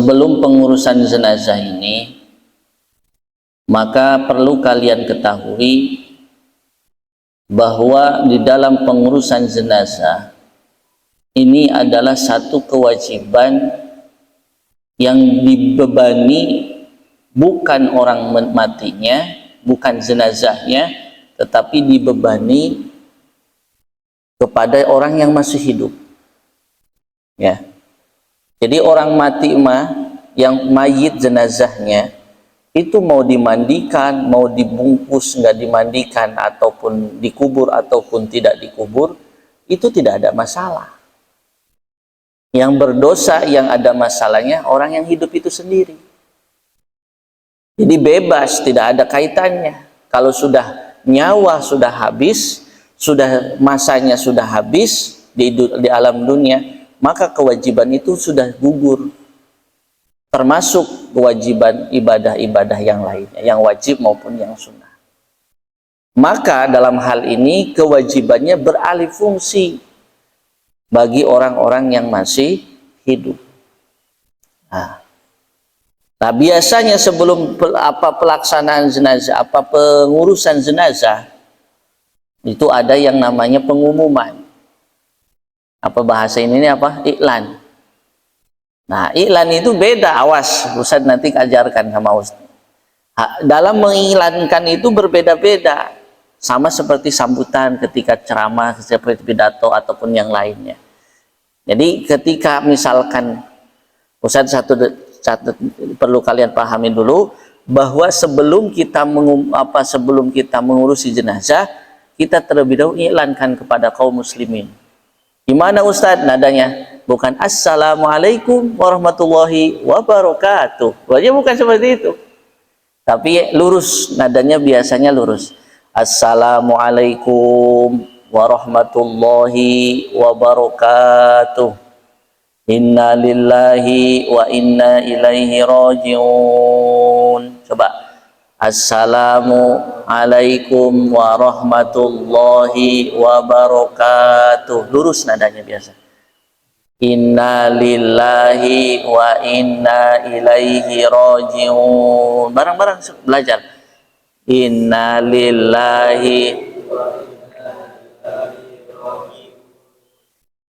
Sebelum pengurusan jenazah ini, maka perlu kalian ketahui bahwa di dalam pengurusan jenazah ini adalah satu kewajiban yang dibebani bukan orang matinya, bukan jenazahnya, tetapi dibebani kepada orang yang masih hidup. Ya. Jadi orang mati yang mayit jenazahnya itu mau dimandikan, mau dibungkus nggak dimandikan, ataupun dikubur ataupun tidak dikubur, itu tidak ada masalah. Yang berdosa, yang ada masalahnya orang yang hidup itu sendiri. Jadi bebas, tidak ada kaitannya. Kalau sudah nyawa sudah habis, sudah masanya sudah habis di alam dunia, maka kewajiban itu sudah gugur, termasuk kewajiban ibadah-ibadah yang lainnya, yang wajib maupun yang sunnah. Maka dalam hal ini kewajibannya beralih fungsi bagi orang-orang yang masih hidup. Nah, biasanya sebelum pelaksanaan jenazah, pengurusan jenazah, itu ada yang namanya pengumuman. Apa bahasa ini apa? Iklan. Nah, iklan itu beda, awas, Ustaz nanti ajarkan sama Ustaz. Dalam mengiklankan itu berbeda-beda, sama seperti sambutan ketika ceramah, seperti pidato ataupun yang lainnya. Jadi ketika misalkan Ustaz perlu kalian pahami dulu bahwa sebelum kita mengurusi jenazah, kita terlebih dahulu iklankan kepada kaum muslimin. Gimana Ustadz nadanya? Bukan Assalamualaikum warahmatullahi wabarakatuh. Wajah bukan seperti itu. Tapi lurus, nadanya biasanya lurus. Assalamualaikum warahmatullahi wabarakatuh. Inna lillahi wa inna ilaihi raji'un. Coba. Assalamualaikum warahmatullahi wabarakatuh. Lurus nadanya biasa. Inna lillahi wa inna ilaihi raji'un. Bareng-bareng belajar. Inna lillahi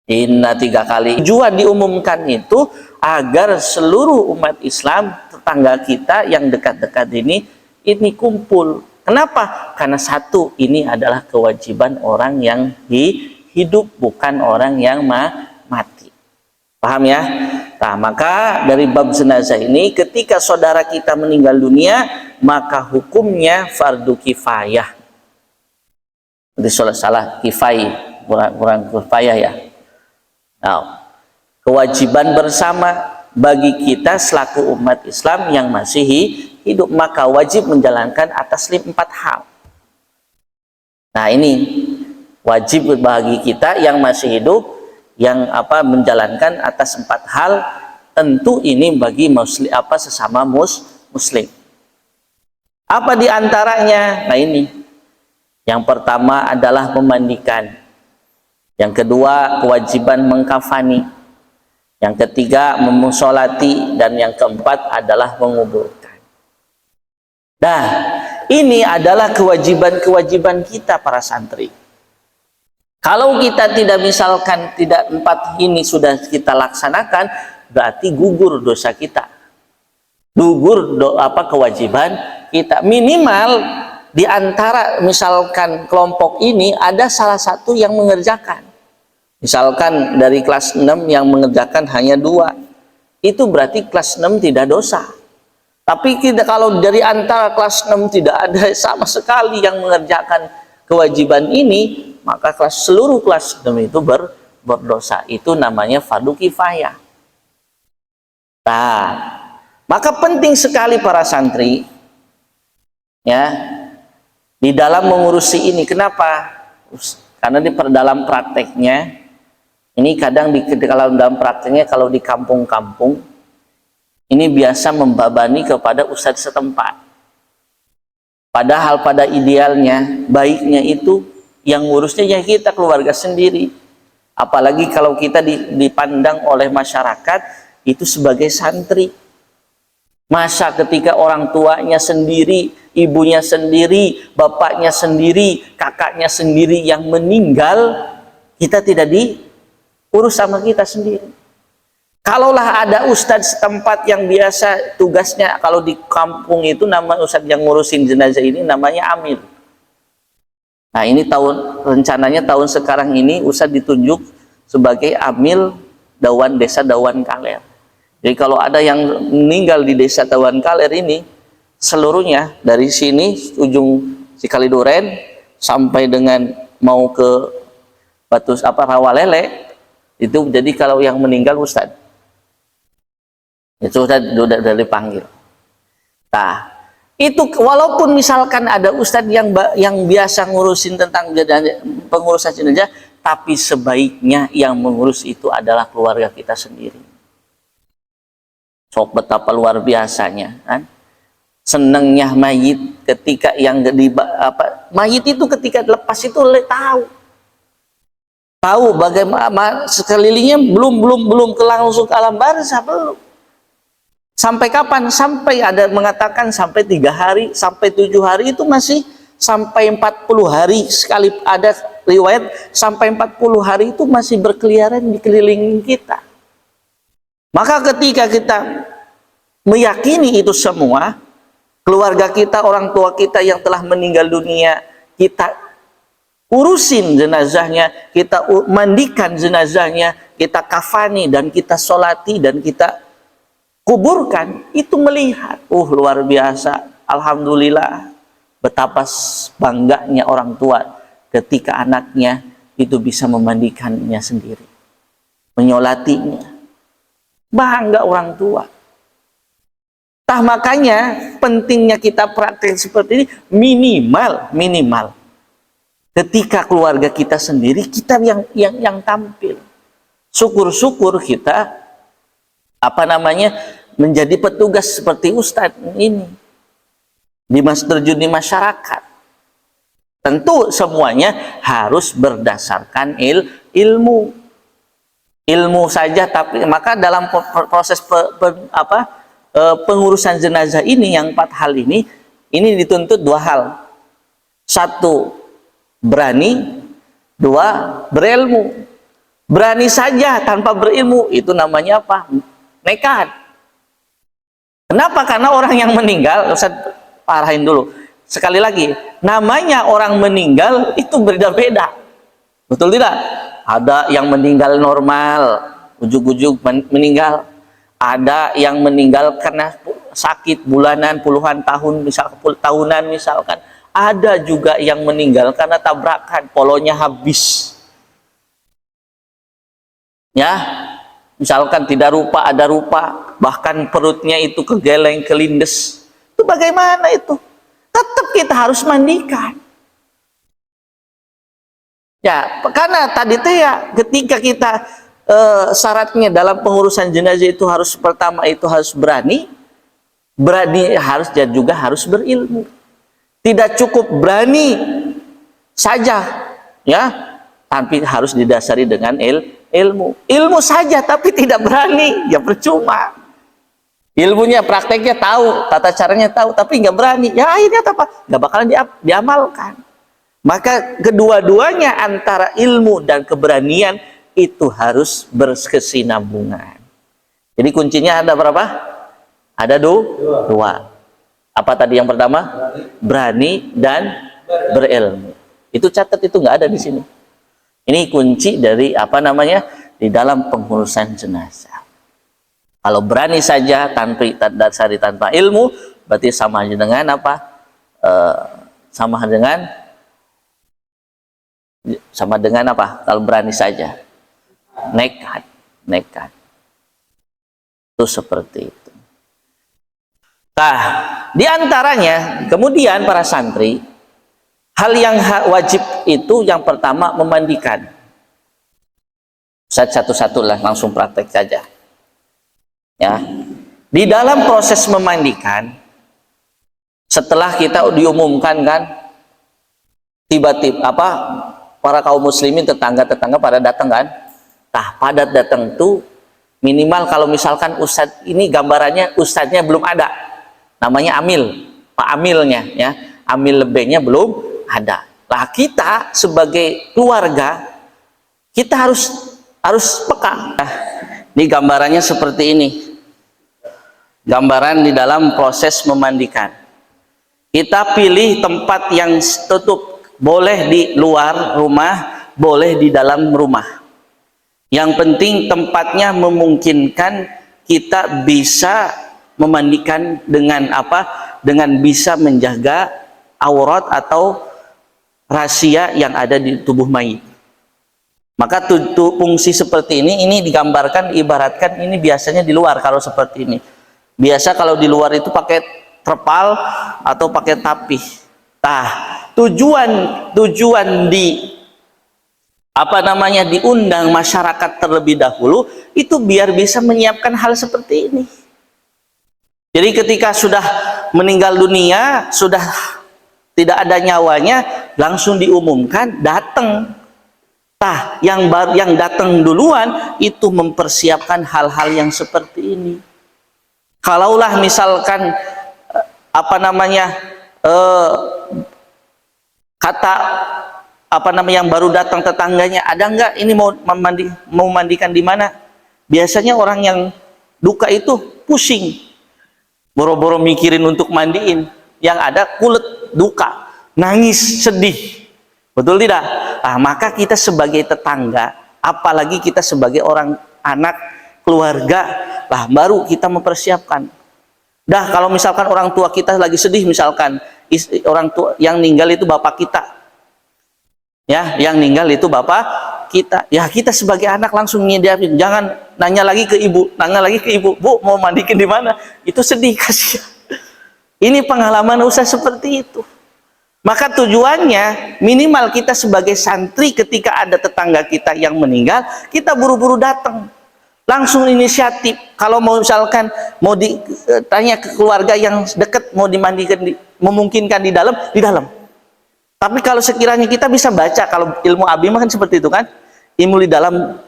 Inna 3 kali. Tujuan diumumkan itu agar seluruh umat Islam, tetangga kita yang dekat-dekat ini kumpul. Kenapa? Karena satu, ini adalah kewajiban orang yang hidup, bukan orang yang mati. Paham ya? Nah, maka dari bab jenazah ini, ketika saudara kita meninggal dunia, maka hukumnya fardu kifayah. Jadi salah kifayah, kurang kifayah ya. Nah, kewajiban bersama bagi kita selaku umat Islam yang masih hidup, maka wajib menjalankan atas 4 hal. Nah, ini wajib bagi kita yang masih hidup yang menjalankan atas 4 hal. Tentu ini bagi sesama muslim. Apa diantaranya? Nah, ini yang pertama adalah memandikan, yang kedua kewajiban mengkafani, yang ketiga memusolati, dan yang keempat adalah menguburkan. Nah, ini adalah kewajiban-kewajiban kita para santri. Kalau kita tidak, misalkan tidak 4 ini sudah kita laksanakan, berarti gugur dosa kita, gugur kewajiban kita. Minimal di antara misalkan kelompok ini ada salah satu yang mengerjakan. Misalkan dari kelas 6 yang mengerjakan hanya 2, itu berarti kelas 6 tidak dosa. Tapi kalau dari antara kelas 6 tidak ada sama sekali yang mengerjakan kewajiban ini, maka seluruh kelas 6 itu berdosa. Itu namanya fardu kifayah. Nah, maka penting sekali para santri ya di dalam mengurusi ini. Kenapa? Karena dalam prakteknya ini kadang kalau dalam prakteknya, kalau di kampung-kampung ini biasa membebani kepada ustadz setempat. Padahal pada idealnya, baiknya itu yang ngurusnya ya kita, keluarga sendiri. Apalagi kalau kita dipandang oleh masyarakat itu sebagai santri. Masa ketika orang tuanya sendiri, ibunya sendiri, bapaknya sendiri, kakaknya sendiri yang meninggal, kita tidak diurus sama kita sendiri. Kalaulah ada ustadz setempat yang biasa tugasnya, kalau di kampung itu nama ustadz yang ngurusin jenazah ini namanya amil. Nah ini rencananya tahun sekarang ini ustadz ditunjuk sebagai amil Dawan Desa Dawan Kaler. Jadi kalau ada yang meninggal di Desa Dawan Kaler ini, seluruhnya dari sini ujung Cikaliduren sampai dengan mau ke Rawalele, itu jadi kalau yang meninggal ustadz itu sudah dipanggil. Nah itu walaupun misalkan ada ustadz yang biasa ngurusin tentang pengurusan jenazah, tapi sebaiknya yang mengurus itu adalah keluarga kita sendiri. Sok betapa luar biasanya kan, senengnya mayit ketika yang mayit itu ketika lepas itu tahu bagaimana sekelilingnya belum langsung ke alam barzah, belum. Sampai kapan? Sampai ada mengatakan sampai 3 hari, sampai 7 hari, itu masih sampai 40 hari sekali, ada riwayat sampai 40 hari itu masih berkeliaran di keliling kita. Maka ketika kita meyakini itu semua, keluarga kita, orang tua kita yang telah meninggal dunia, kita urusin jenazahnya, kita mandikan jenazahnya, kita kafani dan kita solati dan kita kuburkan, itu melihat, luar biasa, alhamdulillah, betapa bangganya orang tua ketika anaknya itu bisa memandikannya sendiri, menyolatinya. Bangga orang tua. Makanya pentingnya kita praktek seperti ini, minimal ketika keluarga kita sendiri, kita yang tampil. Syukur-syukur kita menjadi petugas seperti ustadz ini terjun di masyarakat. Tentu semuanya harus berdasarkan ilmu saja, tapi maka dalam proses pengurusan jenazah ini, yang 4 hal ini dituntut 2 hal. 1, berani. 2, berilmu. Berani saja tanpa berilmu itu namanya apa? Nekat. Kenapa? Karena orang yang meninggal, Ustaz parahin dulu sekali lagi, namanya orang meninggal itu berbeda-beda, betul tidak? Ada yang meninggal normal, ujug-ujug meninggal. Ada yang meninggal karena sakit bulanan, puluhan tahun, tahunan misalkan. Ada juga yang meninggal karena tabrakan, polonya habis. Ya, misalkan tidak rupa, ada rupa, bahkan perutnya itu kegeleng, kelindes. Itu bagaimana itu? Tetap kita harus mandikan. Ya, karena tadi ketika kita syaratnya dalam pengurusan jenazah itu harus, pertama itu harus berani harus dan juga harus berilmu. Tidak cukup berani saja, ya, tapi harus didasari dengan ilmu saja tapi tidak berani, ya percuma. Ilmunya, prakteknya tahu, tata caranya tahu, tapi nggak berani, ya akhirnya apa? Nggak bakalan diamalkan. Maka kedua-duanya, antara ilmu dan keberanian itu harus berkesinambungan. Jadi kuncinya ada berapa? Ada 2. Apa tadi yang pertama? Berani dan berilmu. Itu catat, itu nggak ada di sini. Ini kunci dari di dalam pengurusan jenazah. Kalau berani saja tanpa ilmu, berarti sama aja dengan sama dengan apa? Kalau berani saja nekat. Itu seperti itu. Nah, diantaranya kemudian para santri, hal yang wajib itu yang pertama memandikan. Satu-satu lah, langsung praktek saja. Ya, di dalam proses memandikan, setelah kita diumumkan kan, tiba-tiba para kaum muslimin, tetangga-tetangga pada datang kan, pada datang tuh Minimal kalau misalkan ustadz ini gambarannya ustadznya belum ada, namanya amil, pak amilnya ya, amil lebihnya belum ada. Lah kita sebagai keluarga kita harus peka. Nah, ini gambarannya seperti ini. Gambaran di dalam proses memandikan. Kita pilih tempat yang tutup, boleh di luar rumah, boleh di dalam rumah. Yang penting tempatnya memungkinkan kita bisa memandikan dengan apa? Dengan bisa menjaga aurat atau rahasia yang ada di tubuh mayit. Maka fungsi seperti ini digambarkan, diibaratkan ini biasanya di luar kalau seperti ini. Biasa kalau di luar itu pakai terpal atau pakai tapih. Nah, tujuan di apa namanya diundang masyarakat terlebih dahulu itu biar bisa menyiapkan hal seperti ini. Jadi ketika sudah meninggal dunia, sudah tidak ada nyawanya, langsung diumumkan datang. Nah, yang datang duluan itu mempersiapkan hal-hal yang seperti ini. Kalaulah misalkan apa namanya kata apa namanya yang baru datang tetangganya, ada nggak ini mau mandikan di mana? Biasanya orang yang duka itu pusing, boro-boro mikirin untuk mandiin, yang ada kulet duka, nangis, sedih, betul tidak? Nah, maka kita sebagai tetangga, apalagi kita sebagai orang anak keluarga, lah baru kita mempersiapkan. Dah kalau misalkan orang tua kita lagi sedih, misalkan orang tua yang meninggal itu bapak kita, ya, yang meninggal itu bapak kita, ya kita sebagai anak langsung nyediain, jangan nanya lagi ke ibu, bu mau mandikin di mana, itu sedih, kasihan. Ini pengalaman usaha seperti itu. Maka tujuannya minimal kita sebagai santri ketika ada tetangga kita yang meninggal, kita buru-buru datang, langsung inisiatif. Kalau mau misalkan mau ditanya ke keluarga yang dekat mau dimandikan, memungkinkan di dalam. Tapi kalau sekiranya kita bisa baca, kalau ilmu abi kan seperti itu kan, ilmu di dalam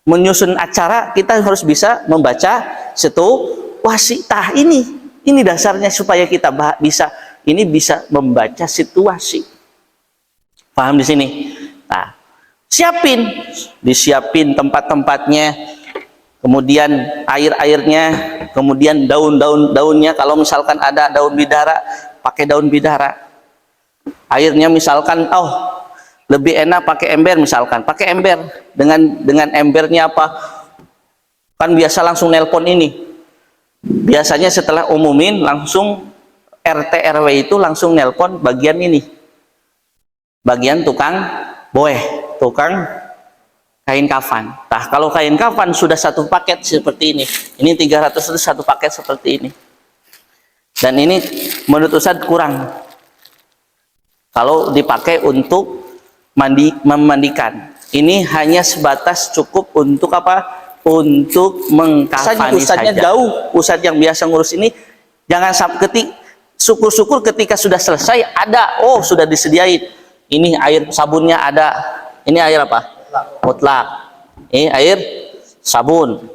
menyusun acara kita harus bisa membaca situasi. Tah ini dasarnya supaya kita bisa membaca situasi. Paham di sini? Nah, disiapin tempat-tempatnya, kemudian air-airnya, kemudian daunnya. Kalau misalkan ada daun bidara, pakai daun bidara. Airnya misalkan, lebih enak pakai ember, misalkan pakai ember. Dengan embernya apa? Kan biasa langsung nelpon ini. Biasanya setelah umumin langsung RT RW itu langsung nelpon bagian ini, bagian tukang tukang kain kafan. Nah, kalau kain kafan sudah satu paket seperti ini 300 itu satu paket seperti ini, dan ini menurut Ustadz kurang kalau dipakai untuk memandikan. Ini hanya sebatas cukup untuk apa? Untuk mengkafani saja. Jauh Ustadz yang biasa ngurus ini, jangan sampai syukur-syukur ketika sudah selesai ada, sudah disediain. Ini air sabunnya ada. Ini air apa? Mutlak. Ini air sabun.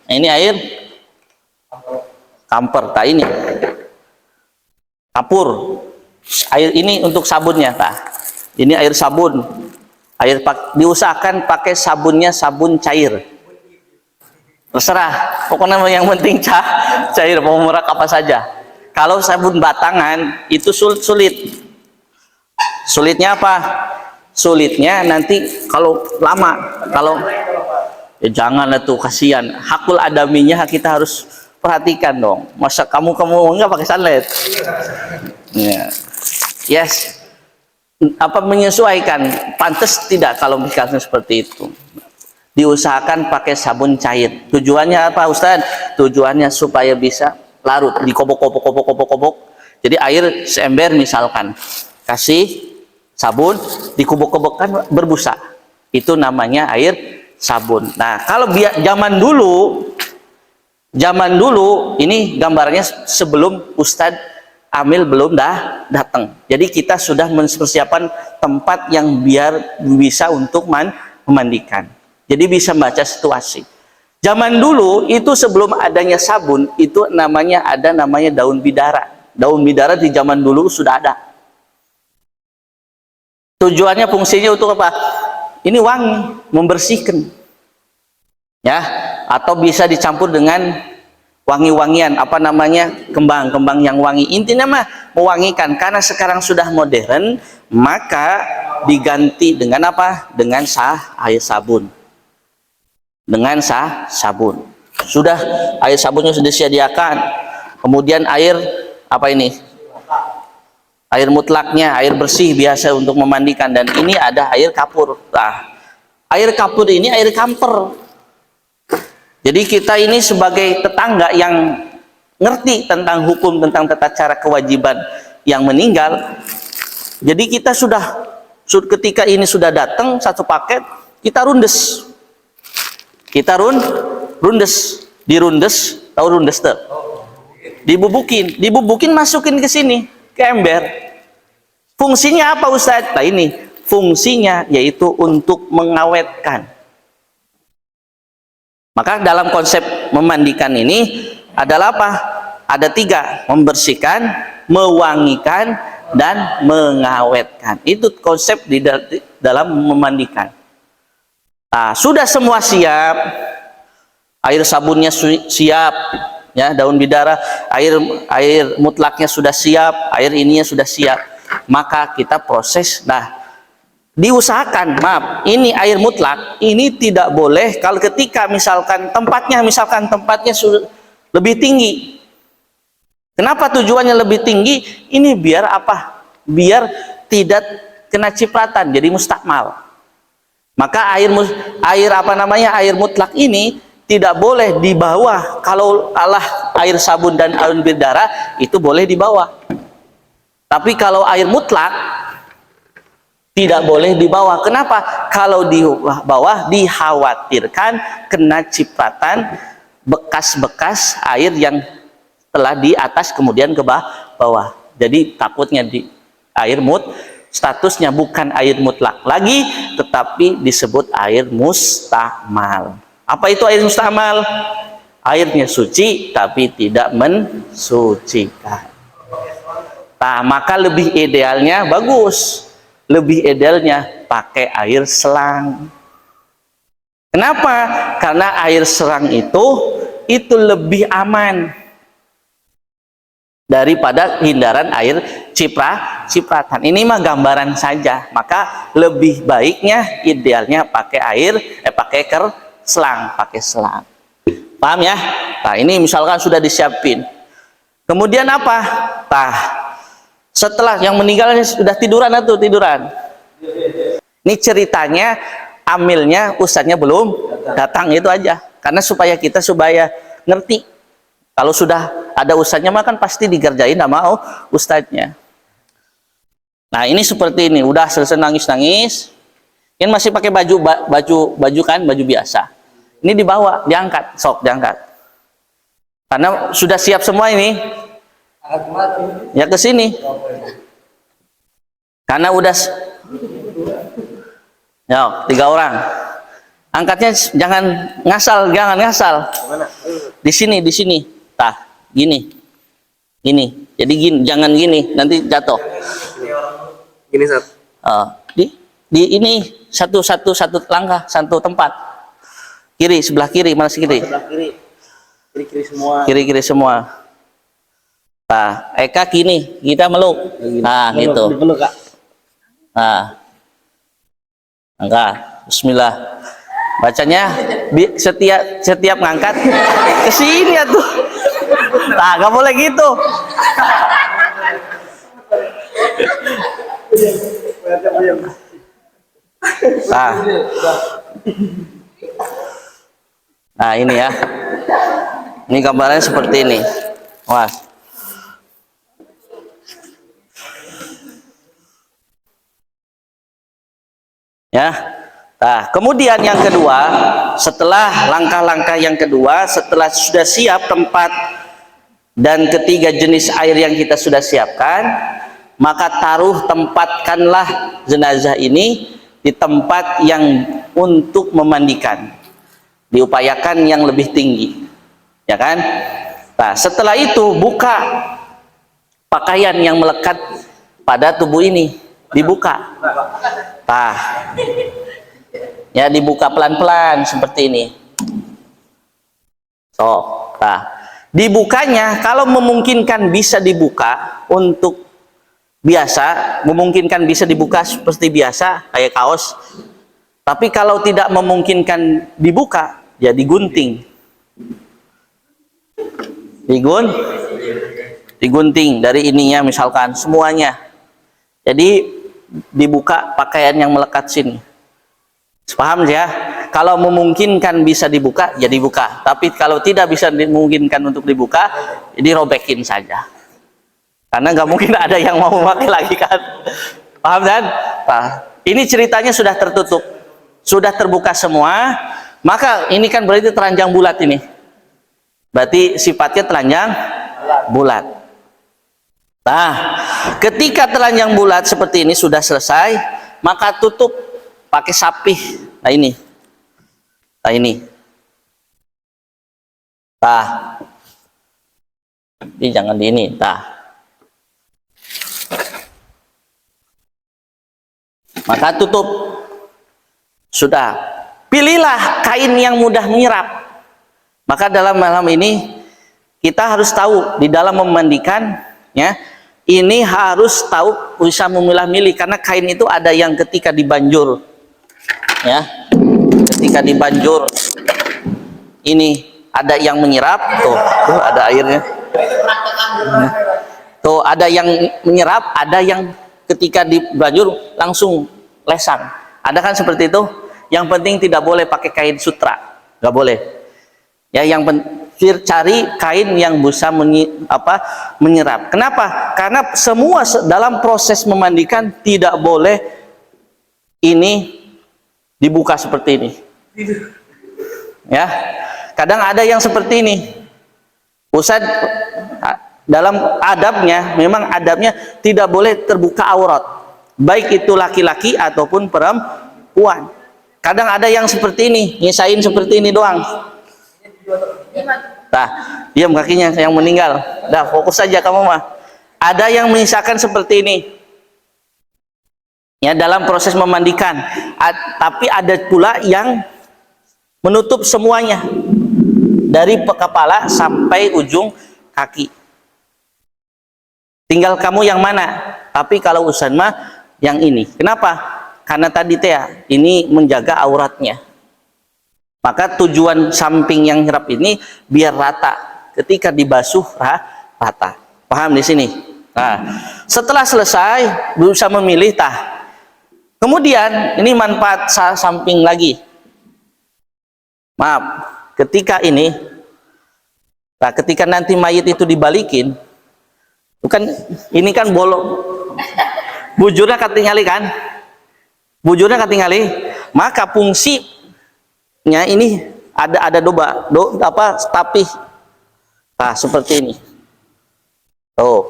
Ini air kamper. Nah, ini kapur. Air ini untuk sabunnya. Nah, ini air sabun. Diusahakan pakai sabunnya sabun cair. Terserah, pokoknya yang penting cair, mau merak apa saja. Kalau sabun batangan itu sulit. Sulitnya apa? Sulitnya nanti kalau lama, janganlah tuh, kasihan. Hakul adaminya kita harus perhatikan dong. Masa kamu enggak pakai sunlight? Ya. Yes. Apa menyesuaikan? Pantas tidak kalau misalnya seperti itu. Diusahakan pakai sabun cair. Tujuannya apa, Ustadz? Tujuannya supaya bisa larut, dikobok-kobok. Jadi air seember misalkan, kasih sabun, dikobok-kobokkan berbusa. Itu namanya air sabun. Nah, kalau zaman dulu ini gambarnya sebelum Ustadz Amil belum datang. Jadi kita sudah mempersiapkan tempat yang biar bisa untuk memandikan. Jadi bisa membaca situasi. Zaman dulu itu sebelum adanya sabun itu namanya daun bidara. Daun bidara di zaman dulu sudah ada. Tujuannya, fungsinya untuk apa? Ini wangi, membersihkan. Ya, atau bisa dicampur dengan wangi-wangian, kembang-kembang yang wangi. Intinya mah mewangikan. Karena sekarang sudah modern, maka diganti dengan apa? Dengan air sabun. Dengan sabun. Sudah air sabunnya sudah disediakan. Kemudian air apa ini? Air mutlaknya, air bersih biasa untuk memandikan, dan ini ada air kapur. Nah, air kapur ini air kamper. Jadi kita ini sebagai tetangga yang ngerti tentang hukum, tentang tata cara kewajiban yang meninggal. Jadi kita ketika ini sudah datang satu paket, kita rundes. Kita rundes, dirundes, tahu rundes tuh? Dibubukin masukin ke sini, ke ember. Fungsinya apa Ustadz? Nah ini, fungsinya yaitu untuk mengawetkan. Maka dalam konsep memandikan ini adalah apa? Ada 3, membersihkan, mewangikan, dan mengawetkan. Itu konsep di dalam memandikan. Nah, sudah semua siap, air sabunnya siap, ya, daun bidara, air mutlaknya sudah siap, air ininya sudah siap, maka kita proses. Nah, diusahakan, maaf, ini air mutlak ini tidak boleh kalau ketika misalkan tempatnya lebih tinggi. Kenapa tujuannya lebih tinggi? Ini biar apa? Biar tidak kena cipratan, jadi mustakmal. Maka air mutlak ini tidak boleh di bawah. Kalau air sabun dan air bidara itu boleh di bawah. Tapi kalau air mutlak tidak boleh di bawah. Kenapa? Kalau di bawah dikhawatirkan kena cipratan bekas-bekas air yang telah di atas kemudian ke bawah. Jadi takutnya di air statusnya bukan air mutlak lagi, tetapi disebut air mustakmal. Apa itu air mustakmal? Airnya suci tapi tidak mensucikan. Nah, maka lebih idealnya pakai air selang. Kenapa? Karena air selang itu lebih aman daripada hindaran air cipratan. Ini mah gambaran saja. Maka lebih baiknya, idealnya pakai selang. Paham ya? Nah, ini misalkan sudah disiapin. Kemudian apa? Nah, setelah yang meninggalnya sudah tiduran. Ini ceritanya, amilnya ustadznya belum datang, itu aja. Karena supaya ngerti. Kalau sudah ada ustadznya mah kan pasti dikerjain sama ustadznya. Nah, ini seperti ini, udah selesai nangis. Ini masih pakai baju biasa. Ini dibawa, diangkat, diangkat. Karena sudah siap semua ini. Ya ke sini. Karena udah 3 orang. Angkatnya jangan ngasal. Di sini. Tah, gini. Jadi gini, jangan gini, nanti jatuh. Gini, Sat. Di ini satu langkah, satu tempat. Kiri, sebelah kiri, mana sih kiri? Sebelah kiri. Kiri semua. Nah, Eka kini, kita meluk. Nah, gitu. Nah. Angkat. Bismillah. Bacanya setiap ngangkat ke sini atuh. Nah, nggak boleh gitu. Nah, ini ya. Ini gambarnya seperti ini. Wah. Ya. Nah, kemudian yang kedua, setelah langkah-langkah yang kedua, setelah sudah siap tempat dan ketiga jenis air yang kita sudah siapkan, maka tempatkanlah jenazah ini di tempat yang untuk memandikan. diupayakan yang lebih tinggi, ya kan? Nah, setelah itu buka pakaian yang melekat pada tubuh ini, dibuka. Nah, ya dibuka pelan-pelan seperti ini. So, nah, dibukanya kalau memungkinkan bisa dibuka untuk biasa, memungkinkan bisa dibuka seperti biasa kayak kaos. Tapi kalau tidak memungkinkan dibuka, ya digunting. Digunting dari ininya misalkan semuanya. Jadi dibuka pakaian yang melekat sini. Paham ya? Kalau memungkinkan bisa dibuka, ya dibuka. Tapi kalau tidak bisa dimungkinkan untuk dibuka, jadi robekin saja. Karena nggak mungkin ada yang mau memakai lagi kan. Paham kan? Nah, ini ceritanya sudah tertutup, sudah terbuka semua. Maka ini kan berarti telanjang bulat ini. Berarti sifatnya telanjang bulat. Nah, ketika telanjang bulat seperti ini sudah selesai, maka tutup pakai sapih. Nah ini. Nah ini. Nah. Ini jangan di ini. Nah. Maka tutup. Sudah. Pilihlah kain yang mudah menyerap. Maka dalam malam ini kita harus tahu di dalam memandikan, ya, ini harus tahu bisa memilah-milih karena kain itu ada yang ketika dibanjur, ya, ketika dibanjur ini ada yang menyerap, tuh ada airnya, tuh ada yang menyerap, ada yang ketika dibanjur langsung lesang, ada kan seperti itu. Yang penting tidak boleh pakai kain sutra, nggak boleh. Ya, yang cari kain yang bisa menyerap. Kenapa? Karena semua dalam proses memandikan tidak boleh ini dibuka seperti ini. Ya, kadang ada yang seperti ini. Ustaz, dalam adabnya, memang adabnya tidak boleh terbuka aurat, baik itu laki-laki ataupun perempuan. Kadang ada yang seperti ini, nyisain seperti ini doang. Nah, diam kakinya yang meninggal. Dah, fokus saja kamu mah. Ada yang menyisakan seperti ini. Ya, dalam proses memandikan. Tapi ada pula yang menutup semuanya. Dari kepala sampai ujung kaki. Tinggal kamu yang mana. Tapi kalau Ustaz mah yang ini. Kenapa? Karena tadi teh ini menjaga auratnya. Maka tujuan samping yang nyerap ini biar rata. Ketika dibasuh rata. Paham di sini? Nah, setelah selesai bisa memilih tah. Kemudian ini manfaat samping lagi. Maaf, ketika ini, nah ketika nanti mayit itu dibalikin, bukan ini kan bolong, bujurnya ketinggali kan? Bujurnya ketinggali, maka fungsinya ini ada tapih. Nah, seperti ini. Tuh.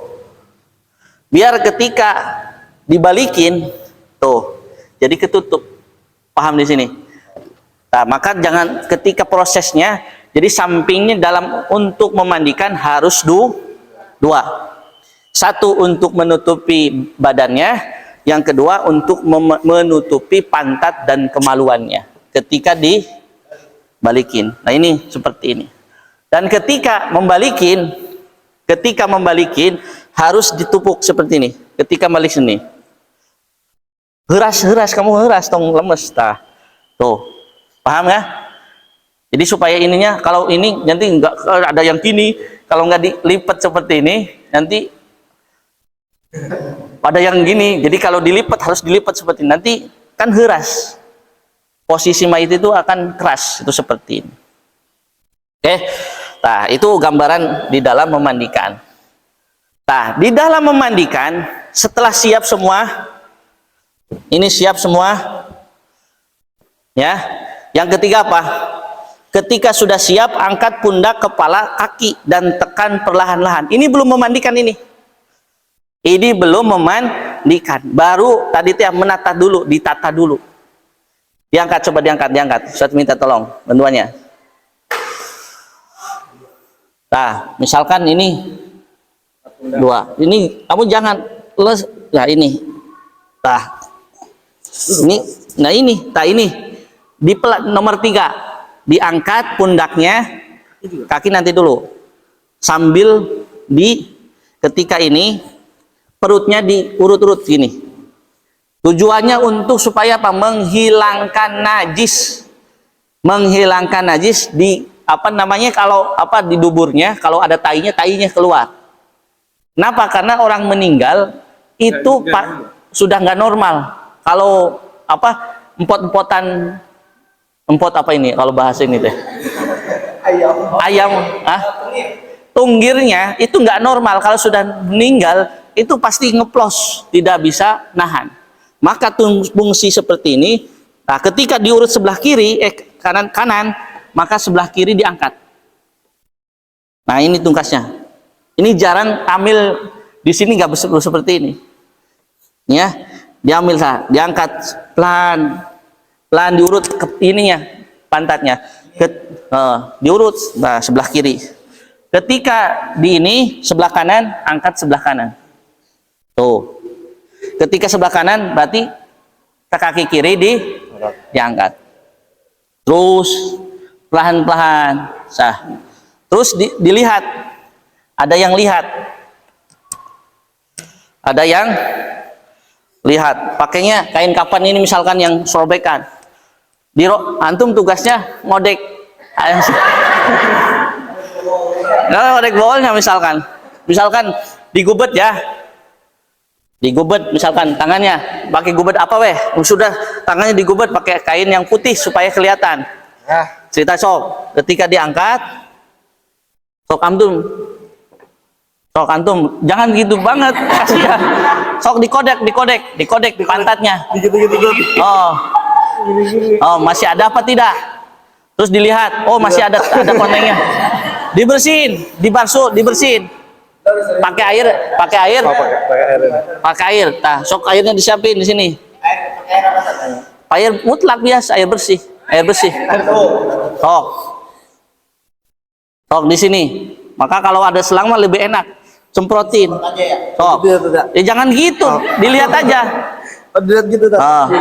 Biar ketika dibalikin, tuh, jadi ketutup. Paham di sini? Nah, maka jangan ketika prosesnya, jadi sampingnya dalam untuk memandikan harus dua. Satu untuk menutupi badannya, yang kedua untuk menutupi pantat dan kemaluannya ketika dibalikin. Nah, ini seperti ini. Dan ketika membalikin harus ditupuk seperti ini. Ketika balik sini, heras kamu heras tong lemes, tah. Tuh, paham ya? Jadi supaya ininya, kalau ini nanti enggak ada yang gini, kalau nggak dilipat seperti ini, nanti ada yang gini. Jadi kalau dilipat harus dilipat seperti ini. Nanti kan heras. Posisi mayit itu akan keras, itu seperti ini. Oke. Nah, itu gambaran di dalam memandikan. Nah, di dalam memandikan setelah siap semua, ini siap semua. Ya. Yang ketiga apa? Ketika sudah siap, angkat pundak, kepala, kaki dan tekan perlahan-lahan. Ini belum memandikan ini. Ini belum memandikan. Baru tadi teh menata dulu, ditata dulu. Diangkat, coba diangkat. Saya minta tolong bantuannya. Nah, misalkan ini dua, ini kamu jangan les, nah ini, nah ini di nomor 3 diangkat pundaknya, kaki nanti dulu, sambil ketika ini perutnya diurut-urut gini. Tujuannya untuk supaya apa? Menghilangkan najis di apa namanya, kalau apa, di duburnya, kalau ada tainya keluar. Kenapa? Karena orang meninggal itu sudah nggak normal. Kalau apa, empot apa ini kalau bahasa ini teh, ayam tunggirnya itu nggak normal. Kalau sudah meninggal itu pasti ngeplos, tidak bisa nahan. Maka fungsi seperti ini, nah ketika diurut sebelah kiri, kanan, maka sebelah kiri diangkat. Nah ini tungkasnya. Ini jarang ambil di sini, nggak seperti ini. Ya, diambil diangkat pelan diurut ke ininya, pantatnya, diurut, nah, sebelah kiri. Ketika di ini sebelah kanan, angkat sebelah kanan. Tuh. Ketika sebelah kanan berarti kaki kiri diangkat. Terus pelan-pelan, Terus dilihat. Ada yang lihat. Pakainya kain kapan ini misalkan yang sobekan. Antum tugasnya ngodek. Ngodek bawahnya misalkan digubet ya. Digubet misalkan tangannya pakai gubet apa sudah tangannya digubet pakai kain yang putih supaya kelihatan. Cerita sok ketika diangkat, sok antum jangan gitu banget, kasihan. Sok dikodek di pantatnya. Oh masih ada apa tidak? Terus dilihat, oh masih ada konengnya. Dibersihin, dibersihin. Pakai air. Nah, sok airnya disiapin di sini. Air mutlak biasa, air bersih. Sok di sini. Maka kalau ada selang mah lebih enak, semprotin. Sok. Ya jangan gitu, dilihat aja. Dilihat gitu dah.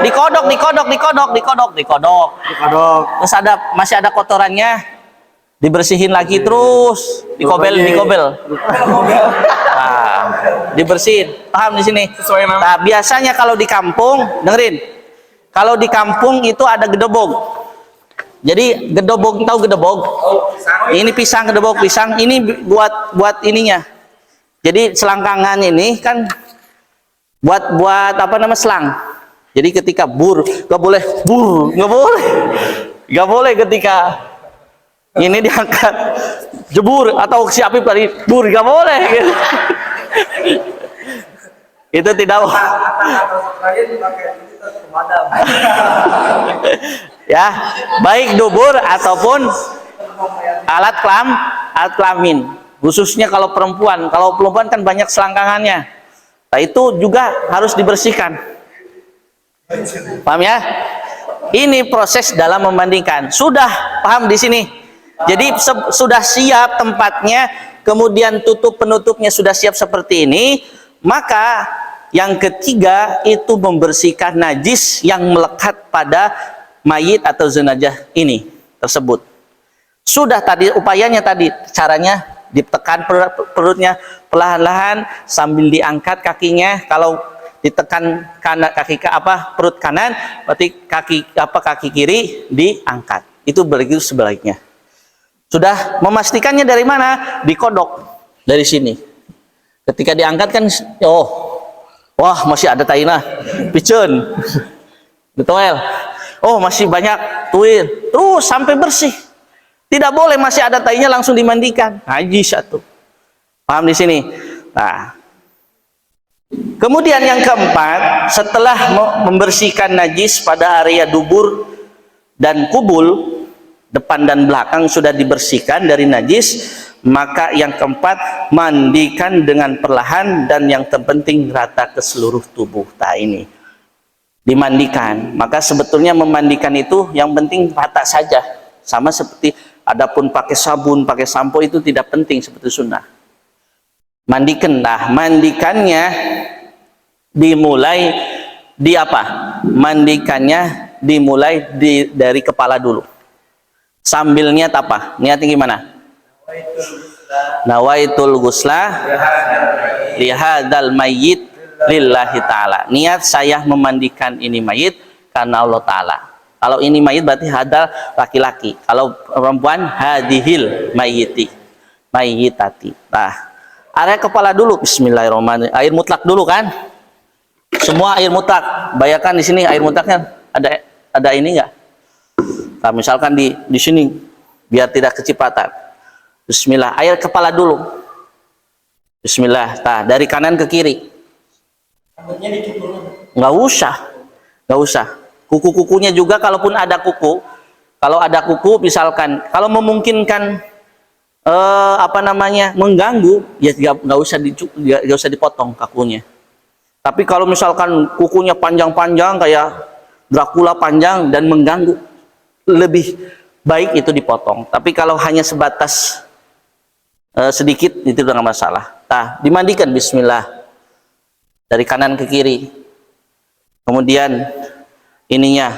Dikodok. Terus masih ada kotorannya. Dibersihin lagi terus, dikobel. Nah, dibersihin. Paham di sini? Nah, biasanya kalau di kampung, dengerin. Kalau di kampung itu ada gedebog. Jadi gedebog, tahu gedebog? Ini gedebog pisang. Ini buat ininya. Jadi selangkangan ini kan buat apa namanya, selang. Jadi ketika nggak boleh ketika ini diangkat jebur atau si Apip tadi nggak boleh gitu. Itu tidak ya, baik dubur ataupun alat kelamin, khususnya kalau perempuan kan banyak selangkangannya. Nah itu juga harus dibersihkan. Paham ya? Ini proses dalam memandikan. Sudah paham di sini? Jadi sudah siap tempatnya, kemudian penutupnya sudah siap seperti ini, maka yang ketiga itu membersihkan najis yang melekat pada mayit atau jenazah ini tersebut. Sudah tadi upayanya, caranya ditekan perutnya perlahan-lahan sambil diangkat kakinya. Kalau ditekan perut kanan, berarti kaki kiri diangkat. Itu begitu sebaliknya. Sudah memastikannya dari mana? Dikodok dari sini. Ketika diangkat kan, wah masih ada taina, picen, betul. Oh masih banyak tuir, terus sampai bersih. Tidak boleh masih ada tainya langsung dimandikan. Najis satu. Paham di sini? Nah, kemudian yang keempat, setelah membersihkan najis pada area dubur dan kubul, depan dan belakang sudah dibersihkan dari najis, maka yang keempat, mandikan dengan perlahan dan yang terpenting rata ke seluruh tubuh. Nah ini dimandikan. Maka sebetulnya memandikan itu yang penting rata saja, sama seperti Adapun pakai sabun, pakai sampo itu tidak penting seperti sunnah. Mandikan. Nah, mandikannya dimulai di apa? Mandikannya dimulai dari kepala dulu. Sambil niat apa? Niatnya gimana? Nawaitul ghusla lihadal mayyit lillahi ta'ala. Niat saya memandikan ini mayit karena Allah Ta'ala. Kalau ini mayit berarti hadal laki-laki. Kalau perempuan hadihil mayyitati. Nah, area kepala dulu. Bismillahirrahmanirrahim. Air mutlak dulu kan? Semua air mutlak. Bayangkan di sini air mutlaknya ada ini enggak? Nah, misalkan di sini biar tidak kecipratan. Bismillah, air kepala dulu. Bismillah. Nah, dari kanan ke kiri. Nggak usah. Kuku-kukunya juga, kalaupun ada kuku, kalau ada kuku misalkan, kalau memungkinkan mengganggu, ya nggak usah dipotong kakunya. Tapi kalau misalkan kukunya panjang-panjang kayak Dracula panjang dan mengganggu, lebih baik itu dipotong. Tapi kalau hanya sebatas sedikit, itu nggak masalah. Nah, dimandikan. Bismillah, dari kanan ke kiri. Kemudian ininya,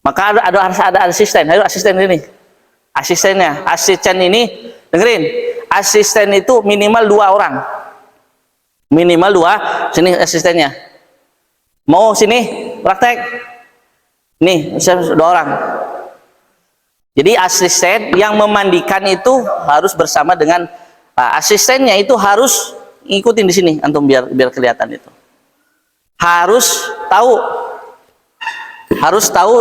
maka harus ada asisten. Ayo asisten ini, asisten ini dengerin, asisten itu minimal 2 orang, minimal 2. Sini asistennya, mau sini praktek nih, 2 orang. Jadi asisten yang memandikan itu harus bersama dengan asistennya, itu harus ngikutin di sini antum, biar kelihatan. Itu harus tahu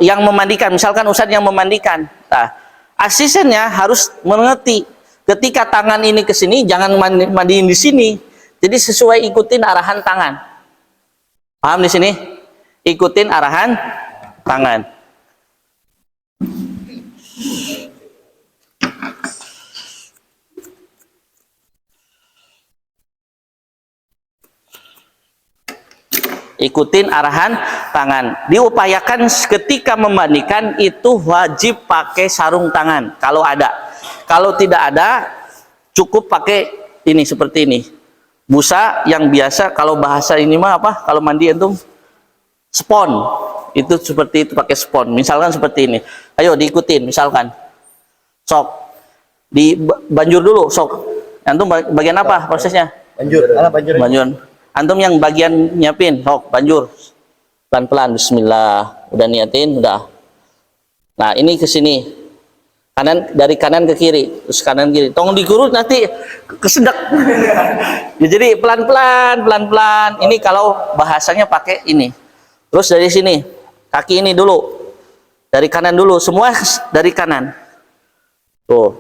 yang memandikan. Misalkan ustadz yang memandikan, nah, asistennya harus mengerti ketika tangan ini ke sini jangan mandiin di sini. Jadi sesuai ikutin arahan tangan. Paham di sini? Ikutin arahan tangan. Ikutin arahan tangan. Diupayakan ketika memandikan itu wajib pakai sarung tangan kalau ada. Kalau tidak ada, cukup pakai ini, seperti ini, busa yang biasa. Kalau bahasa ini mah apa, kalau mandi itu spon, itu seperti itu, pakai spon. Misalkan seperti ini, ayo diikutin. Misalkan sok di banjur dulu, sok antum bagian apa prosesnya? Banjur. Antum yang bagian nyiapin, banjur pelan-pelan. Bismillah, udah niatin, udah. Nah, ini ke sini, dari kanan ke kiri, terus kanan kiri. Tolong dikurut nanti kesedak. Ya, jadi pelan-pelan. Ini kalau bahasanya pakai ini. Terus dari sini, kaki ini dulu, dari kanan dulu, semua dari kanan. Tuh,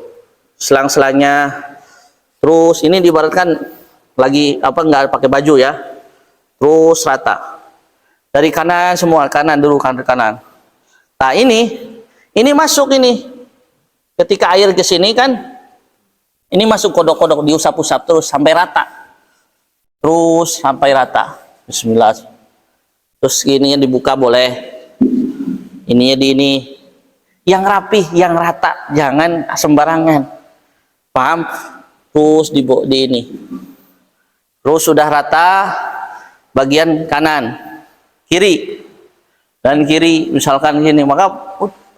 selang-selangnya. Terus ini diibaratkan lagi nggak pakai baju ya, terus rata dari kanan semua, kanan dulu, kanan. Nah, ini masuk, ini ketika air ke sini kan, ini masuk kodok-kodok, diusap-usap terus sampai rata, Bismillah. Terus ininya dibuka boleh, ininya ini yang rapih, yang rata, jangan sembarangan, paham? Terus di ini. Terus sudah rata bagian kanan, kiri, dan kiri misalkan gini, maka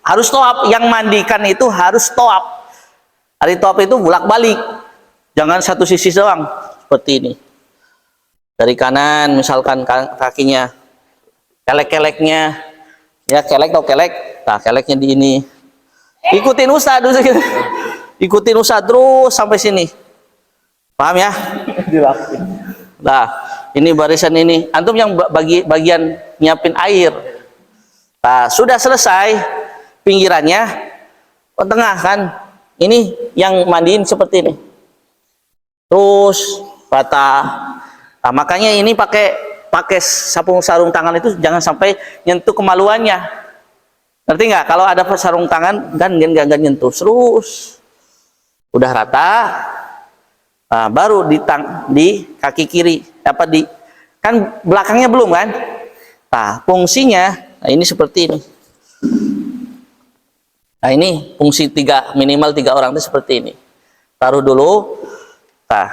harus toab. Yang mandikan itu harus toab. Hari toab itu bolak-balik, jangan satu sisi doang, seperti ini. Dari kanan misalkan kakinya, kelek-keleknya, ya kelek, nah keleknya di ini. Ikutin ustadz, terus sampai sini. Paham ya? Nah, ini barisan ini. Antum yang bagian nyiapin air. Nah, sudah selesai pinggirannya, tengah kan. Ini yang mandiin seperti ini. Terus rata. Nah, makanya ini pakai sarung tangan itu jangan sampai nyentuh kemaluannya. Ngerti nggak? Kalau ada sarung tangan kan nggak nyentuh. Terus udah rata. Nah, baru di kaki kiri, kan belakangnya belum kan? Nah, fungsinya, nah ini seperti ini. Nah ini fungsi minimal tiga orang itu seperti ini. Taruh dulu. Nah,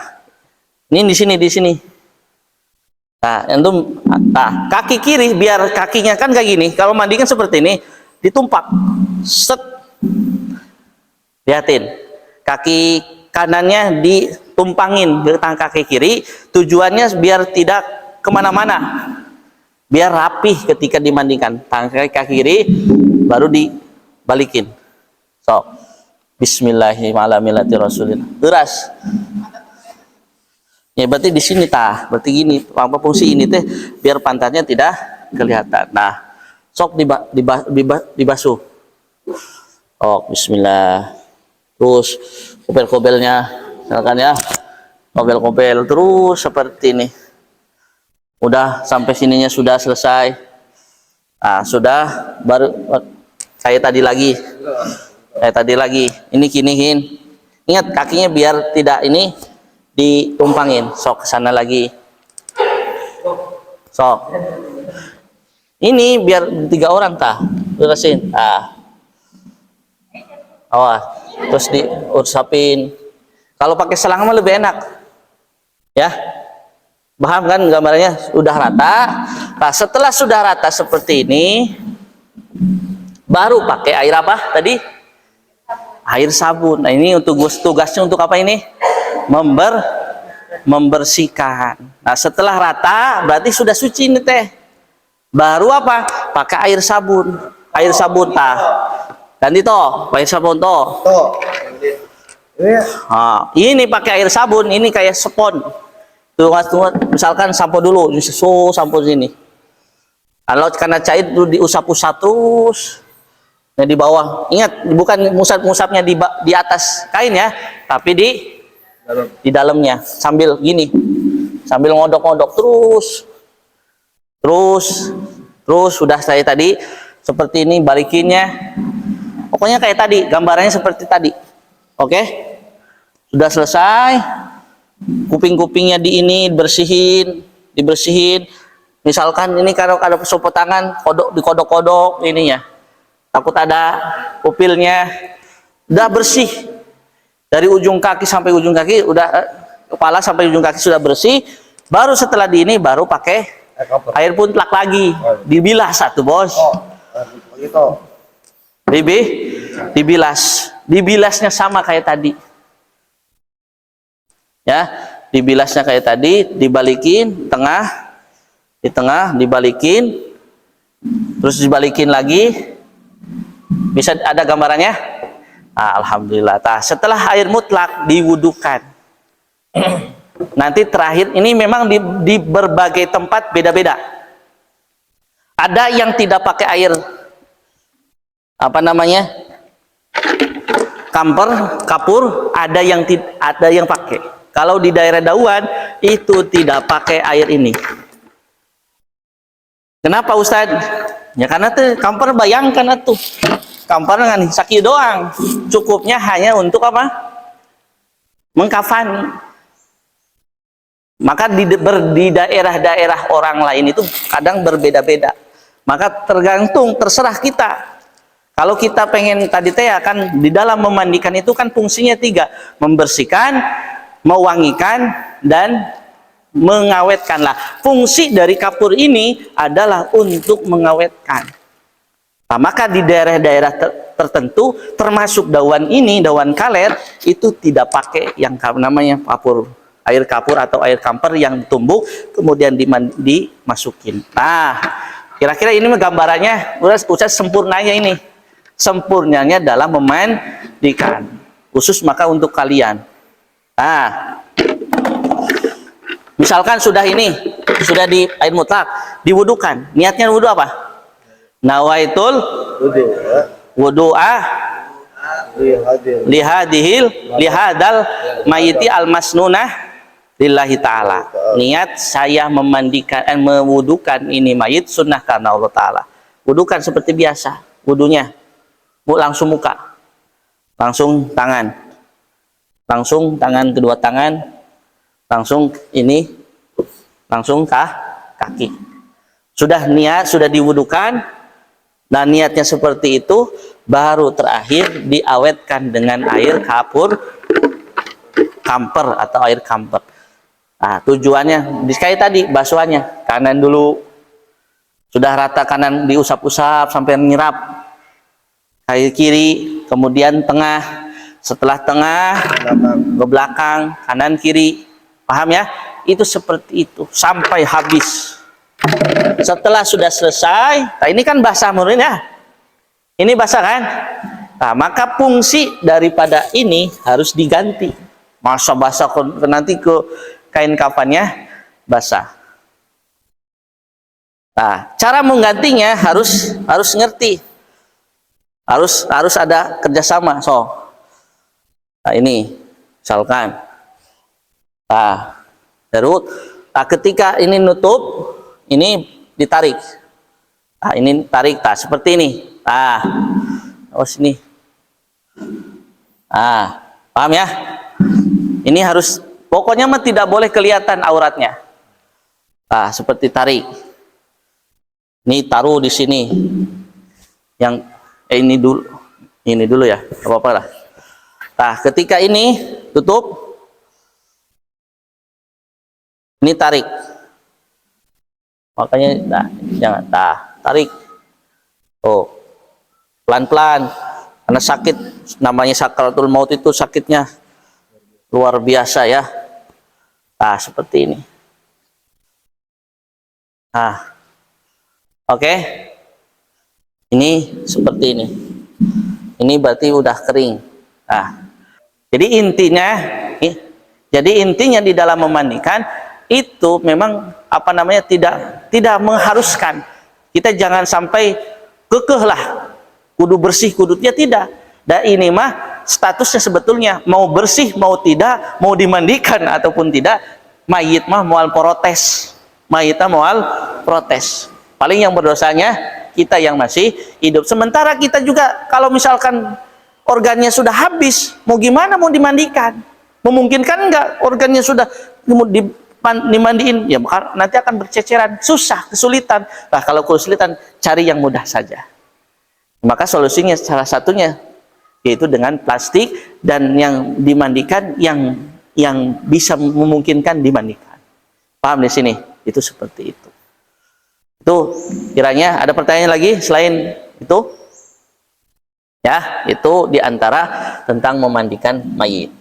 ini di sini. Nah, antum, nah, kaki kiri biar kakinya kan kayak gini. Kalau mandi kan seperti ini, ditumpak. Set. Lihatin. Kaki kanannya ditumpangin ke tangan kaki kiri. Tujuannya biar tidak kemana-mana. Biar rapih ketika dimandikan. Tangan kaki kiri baru dibalikin. So, Bismillahirrahmanirrahim. Deras. Ya berarti di sini berarti gini. Apa fungsi ini teh? Biar pantatnya tidak kelihatan. Nah, sok dibasuh. Oh, Bismillah. Terus kobel-kobelnya, misalkan ya, kobel-kobel terus seperti ini. Udah sampai sininya sudah selesai. Nah, sudah baru kayak tadi lagi. Ini kiniin. Ingat kakinya biar tidak ini ditumpangin. Sok ke sana lagi. Sok. Ini biar 3 orang beresin. Awas. Terus diusapin. Kalau pakai selang mah lebih enak. Ya. Paham kan gambarnya? Sudah rata. Nah, setelah sudah rata seperti ini, baru pakai air apa tadi? Air sabun. Nah, ini untuk tugasnya untuk apa ini? Membersihkan. Nah, setelah rata berarti sudah suci ini teh. Baru apa? Pakai air sabun. Air sabun ganti air sabun ini pakai air sabun, ini kayak spons. Misalkan sampo dulu, sampo sini. Kalau karena cair itu diusap-usap terus. Nah, di bawah. Ingat, bukan ngusap-ngusapnya di atas kain ya, tapi di dalamnya sambil gini. Sambil ngodok-ngodok terus sudah saya tadi seperti ini balikinnya. Pokoknya kayak tadi, gambarannya seperti tadi. Oke? Sudah selesai. Kuping-kupingnya dibersihin. Misalkan ini kalau ada pesopot tangan, dikodok-kodok ininya. Takut ada pupilnya. Udah bersih. Dari ujung kaki sampai ujung kaki udah kepala sampai ujung kaki sudah bersih. Baru setelah baru pakai air puntlak lagi. Dibilas bos. Dibilasnya sama kayak tadi. Ya, dibilasnya kayak tadi, dibalikin di tengah dibalikin, terus dibalikin lagi. Bisa ada gambarannya? Alhamdulillah. Setelah air mutlak diwudukan. Nanti terakhir ini memang di berbagai tempat beda-beda. Ada yang tidak pakai air kapur, ada yang pakai. Kalau di daerah Dauan itu tidak pakai air ini. Kenapa Ustadz? Ya karena kamper bayangkan kamper dengan sakit doang, cukupnya hanya untuk apa? Mengkafani. Maka di daerah-daerah orang lain itu kadang berbeda-beda. Maka terserah kita. Kalau kita pengen kan di dalam memandikan itu kan fungsinya 3, membersihkan, mewangikan, dan mengawetkan. Fungsi dari kapur ini adalah untuk mengawetkan. Maka di daerah-daerah tertentu, termasuk Dauan Kaler, itu tidak pakai yang namanya air kapur atau air kamper yang ditumbuk kemudian dimasukin. Kira-kira ini gambarannya Ustaz sempurnanya ini. Sempurnanya dalam memandikan, khusus maka untuk kalian. Misalkan sudah di air mutlak, diwudukan. Niatnya wudu apa? Nawaitul wudu'a lihadal mayiti al-masnunah lillahi ta'ala. Niat saya mewudukan ini mayit sunnah karena Allah Ta'ala. Wudukan seperti biasa wudunya. Langsung muka, langsung tangan, kedua tangan, langsung kaki. Sudah niat, sudah diwudukan, dan niatnya seperti itu, baru terakhir diawetkan dengan air kamper atau air kamper. Nah, tujuannya sekali tadi basuhannya kanan dulu, sudah rata kanan diusap-usap sampai menyerap, air kiri, kemudian tengah, setelah tengah ke belakang, kanan kiri, paham ya? Itu seperti itu sampai habis. Setelah sudah selesai, nah ini kan basah murni ya, ini basah kan? Nah, maka fungsi daripada ini harus diganti. Masa basah nanti ke kain kafannya basah. Nah, cara menggantinya harus ngerti, harus ada kerjasama. So, nah ini misalkan, nah terus, nah ketika ini nutup, ini ditarik, nah ini tarik, nah seperti ini, nah, oh sini, nah paham ya? Ini harus, pokoknya mah tidak boleh kelihatan auratnya. Nah, seperti tarik. Ini taruh di sini. Yang ini dulu ya, apa-apa lah. Nah, ketika ini tutup, ini tarik. Makanya, nah, jangan, nah, tarik. Oh, pelan-pelan. Karena sakit, namanya sakaratul maut itu sakitnya luar biasa ya. Nah, seperti ini. Nah, oke. Ini seperti ini. Ini berarti udah kering. Nah, jadi intinya di dalam memandikan itu memang apa namanya tidak mengharuskan. Kita jangan sampai kekeh lah, kudu bersih kudutnya tidak. Dan ini mah statusnya sebetulnya mau bersih mau tidak, mau dimandikan ataupun tidak, mayit mah moal protes, mayitnya moal protes. Paling yang berdosanya kita yang masih hidup. Sementara kita juga kalau misalkan organnya sudah habis, mau gimana mau dimandikan? Memungkinkan enggak organnya sudah dimandiin? Ya nanti akan berceceran, susah, kesulitan. Nah, kalau kesulitan cari yang mudah saja. Maka solusinya salah satunya yaitu dengan plastik, dan yang dimandikan yang bisa memungkinkan dimandikan. Paham di sini? Itu seperti itu. Itu kiranya ada pertanyaan lagi selain itu? Ya, itu diantara tentang memandikan mayit.